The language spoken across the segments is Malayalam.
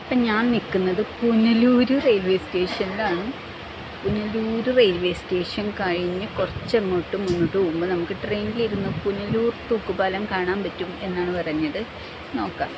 ഇപ്പം ഞാൻ നിൽക്കുന്നത് പുനലൂർ റെയിൽവേ സ്റ്റേഷനിലാണ്. പുനലൂർ റെയിൽവേ സ്റ്റേഷൻ കഴിഞ്ഞ് കുറച്ചങ്ങോട്ട് മുന്നോട്ട് പോകുമ്പോൾ നമുക്ക് ട്രെയിനിലിരുന്ന് പുനലൂർ തൂക്കുപാലം കാണാൻ പറ്റും എന്നാണ് പറഞ്ഞത്. നോക്കാം.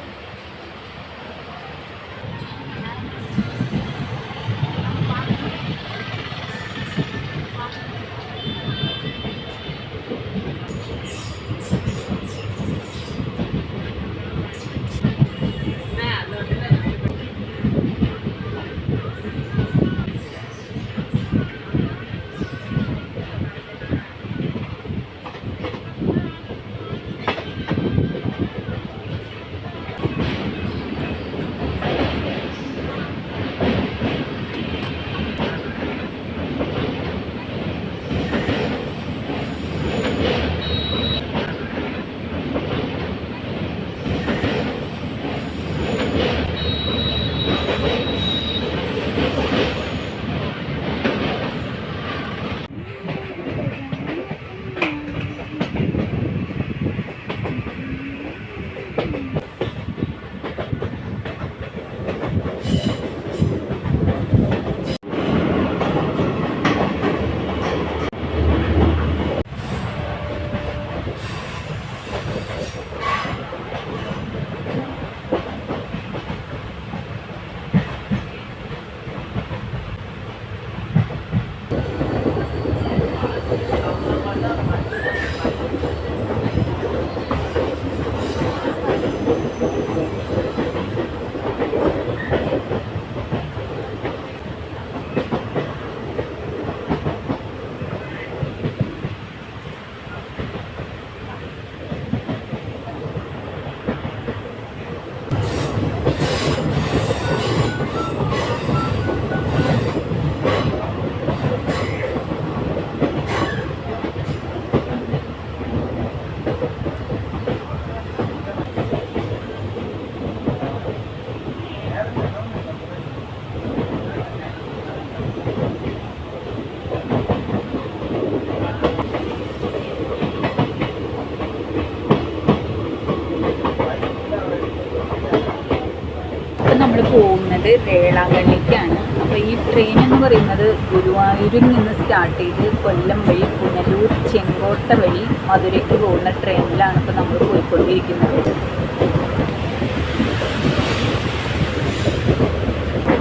നമ്മൾ പോകുന്നത് വേളാങ്കണ്ണിക്കാണ്. അപ്പോൾ ഈ ട്രെയിൻ എന്ന് പറയുന്നത് ഗുരുവായൂരിൽ നിന്ന് സ്റ്റാർട്ട് ചെയ്ത് കൊല്ലം വഴി പുനലൂർ ചെങ്കോട്ട വഴി മധുരയ്ക്ക് പോകുന്ന ട്രെയിനിലാണ് ഇപ്പോൾ നമ്മൾ പോയിക്കൊണ്ടിരിക്കുന്നത്.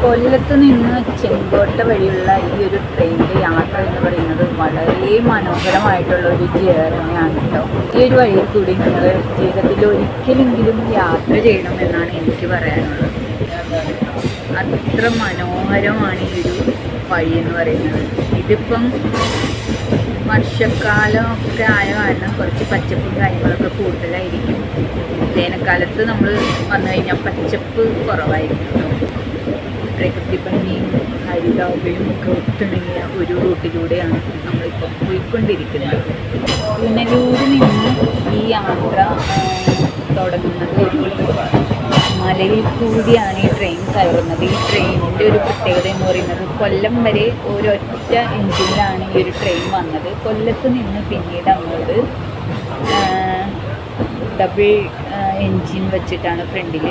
കൊല്ലത്ത് നിന്ന് ചെങ്കോട്ട വഴിയുള്ള ഈ ഒരു ട്രെയിനിൻ്റെ യാത്ര എന്ന് പറയുന്നത് വളരെ മനോഹരമായിട്ടുള്ള ഒരു ജേർണിയാണ് കേട്ടോ. ഈ ഒരു വഴിയിൽ കൂടി നിങ്ങൾ ജീവിതത്തിൽ ഒരിക്കലെങ്കിലും യാത്ര ചെയ്യണം എന്നാണ് എനിക്ക് പറയാനുള്ളത്. അത്ര മനോഹരമാണ് ഈ ഒരു വഴി എന്ന് പറയുന്നത്. ഇതിപ്പം വർഷക്കാലമൊക്കെ ആയ കാരണം കുറച്ച് പച്ചപ്പും കാര്യങ്ങളൊക്കെ കൂടുതലായിരിക്കും. വേനൽക്കാലത്ത് നമ്മൾ വന്നു കഴിഞ്ഞാൽ പച്ചപ്പ് കുറവായിരിക്കും. പ്രകൃതി ഭംഗിയും ഹരിതാഭയും ഒക്കെ ഒത്തിണങ്ങിയ ഒരു റൂട്ടിലൂടെയാണ് നമ്മളിപ്പം പോയിക്കൊണ്ടിരിക്കുന്നത്. പുനലൂരിൽ നിന്ന് ഈ യാത്ര തുടങ്ങുന്നത് മലയിൽ കൂടിയാണ് ഈ ട്രെയിൻ കയറുന്നത്. ഈ ട്രെയിനിൻ്റെ ഒരു പ്രത്യേകത എന്ന് പറയുന്നത് കൊല്ലം വരെ ഒരൊറ്റ എഞ്ചിനിലാണ് ഈ ഒരു ട്രെയിൻ വന്നത്. കൊല്ലത്ത് നിന്ന് പിന്നീട് അങ്ങോട്ട് ഡബിൾ എൻജിൻ വെച്ചിട്ടാണ് ഫ്രണ്ടിൽ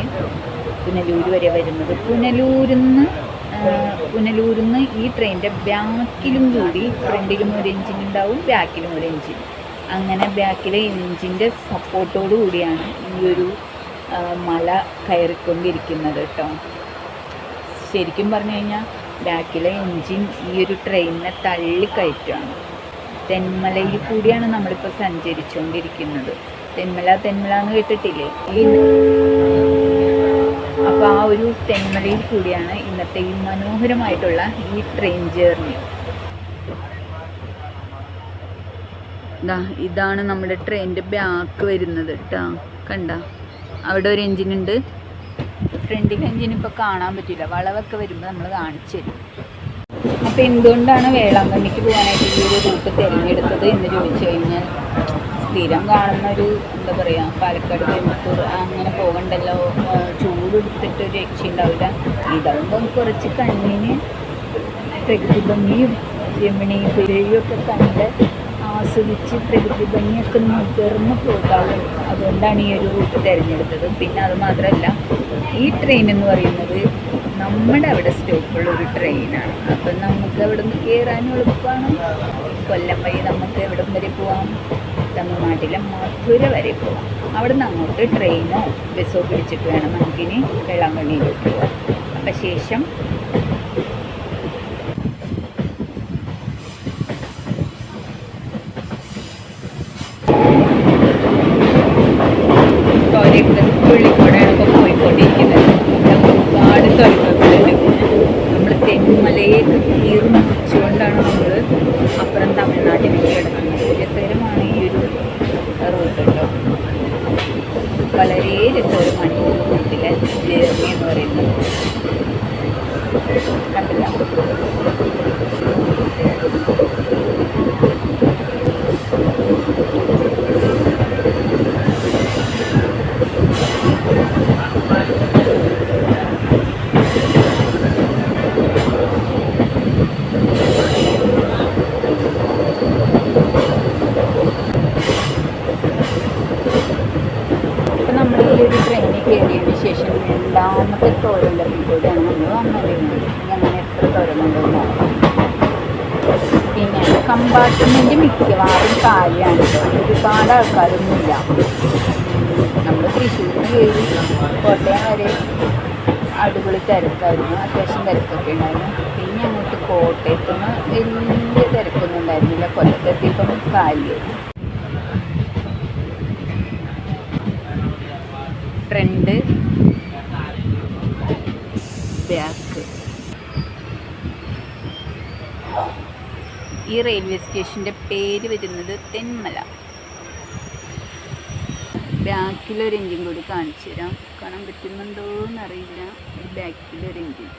പുനലൂർ വരെ വരുന്നത്. പുനലൂരിൽ നിന്ന് ഈ ട്രെയിനിൻ്റെ ബാക്കിലും കൂടി ഫ്രണ്ടിലും ഒരു എൻജിൻ ഉണ്ടാവും, ബാക്കിലും ഒരു എൻജിൻ. അങ്ങനെ ബാക്കിലെ എൻജിൻ്റെ സപ്പോർട്ടോടു കൂടിയാണ് ഈ ഒരു മല കയറിക്കൊണ്ടിരിക്കുന്നത് കേട്ടോ. ശരിക്കും പറഞ്ഞു കഴിഞ്ഞാൽ ബാക്കിലെ എൻജിൻ ഈ ഒരു ട്രെയിനിനെ തള്ളിക്കയറ്റുകയാണ്. തെന്മലയിൽ കൂടിയാണ് നമ്മളിപ്പോൾ സഞ്ചരിച്ചുകൊണ്ടിരിക്കുന്നത്. തെന്മല എന്ന് കേട്ടിട്ടില്ലേ? അപ്പോൾ ആ ഒരു തെന്മലയിൽ കൂടിയാണ് ഇന്നത്തെ ഈ മനോഹരമായിട്ടുള്ള ഈ ട്രെയിൻ ജേർണി. ഇതാണ് നമ്മുടെ ട്രെയിനിൻ്റെ ബാക്ക് വരുന്നത് കേട്ടോ. കണ്ട, അവിടെ ഒരു എൻജിനുണ്ട്. ഫ്രണ്ടിൽ എൻജിൻ ഇപ്പോൾ കാണാൻ പറ്റില്ല, വളവൊക്കെ വരുമ്പോൾ നമ്മൾ കാണിച്ചു തരും. അപ്പോൾ എന്തുകൊണ്ടാണ് വേളാങ്കണ്ണിക്ക് പോകാനായിട്ട് ഈ ഒരു റൂട്ട് തിരഞ്ഞെടുത്തത് എന്ന് ചോദിച്ചു കഴിഞ്ഞാൽ, സ്ഥിരം കാണുന്ന ഒരു എന്താ പറയുക, പാലക്കാട് കോയമ്പത്തൂർ അങ്ങനെ പോകണ്ടല്ലോ, ചൂടെടുത്തിട്ട് ഒരു രക്ഷയുണ്ടാവില്ല. ഇതാകുമ്പം കുറച്ച് കണ്ണിന് പ്രകൃതി ഭംഗിയും രമണീയ പുരയൊക്കെ കണ്ട് ആസ്വദിച്ച് പ്രകൃതി ഭംഗിയൊക്കെ നുകർന്ന് പോകാവും. അതുകൊണ്ടാണ് ഈ ഒരു റൂട്ട് തിരഞ്ഞെടുത്തത്. പിന്നെ അത് മാത്രമല്ല, ഈ ട്രെയിൻ എന്ന് പറയുന്നത് നമ്മുടെ അവിടെ സ്റ്റോപ്പുള്ള ഒരു ട്രെയിനാണ്. അപ്പം നമുക്ക് അവിടെ നിന്ന് കയറാനും എളുപ്പമാണ്. കൊല്ലം വഴി നമുക്ക് എവിടം വരെ പോവാം? തമിഴ്നാട്ടിലെ മധുര വരെ പോവാം. അവിടെ നിന്ന് അങ്ങോട്ട് ട്രെയിനോ ബസ്സോ പിടിച്ചിട്ട് വേണം നമുക്കിനി വെള്ളാങ്കണ്ണിയിലേക്ക് പോവാം. അപ്പം ശേഷം പുള്ളിക്കോടാണ് ഇപ്പോൾ പോയിക്കൊണ്ടിരിക്കുന്നത്. ഒരുപാട് തുറക്കുകളുണ്ട്. നമ്മൾ തെന്മലയൊക്കെ കീറി മുറിച്ചുകൊണ്ടാണ് നമ്മൾ അപ്പുറം തമിഴ്നാട്ടിലേക്ക് കിടക്കുന്നത്. രസകരമാണ് ഈ ഒരു റൂട്ട് കേട്ടോ. വളരെ രസകരമാണ് ഈ റൂട്ടിലെ ജേർണി എന്ന് പറയുന്നത്. കണ്ടില്ല? ട്രെയിനിൽ കയറിയതിന് ശേഷം രണ്ടാമത്തെ തൊഴിലപ്പിലൂടെയാണ് നമ്മൾ വന്നത്. അങ്ങനെ എത്ര തൊഴിലുണ്ടെന്ന് നോക്കാം. പിന്നെ കമ്പാർട്ട്മെൻറ്റ് മിക്കവാറും കാലിയാണ്. ഒരുപാട് ആൾക്കാരൊന്നുമില്ല. നമ്മൾ തൃശ്ശൂരിൽ കയറി കോട്ടയം വരെ അടിപൊളി തിരക്കായിരുന്നു. അത്യാവശ്യം തിരക്കൊക്കെ ഉണ്ടായിരുന്നു. പിന്നെ അങ്ങോട്ട് കോട്ടയത്തുനിന്ന് വലിയ തിരക്കൊന്നും ഉണ്ടായിരുന്നില്ല. കൊല്ലത്തെത്തിയപ്പം കാലിയായിരുന്നു. Front back. ഈ റെയിൽവേ സ്റ്റേഷൻ്റെ പേര് വരുന്നത് തെന്മല. ബാക്കിലൊരു എൻജിൻ കൂടി കാണിച്ചു തരാം. കാണാൻ പറ്റുന്നുണ്ടോ എന്നറിയില്ല. ബാക്കിലൊരു എൻജിൻ.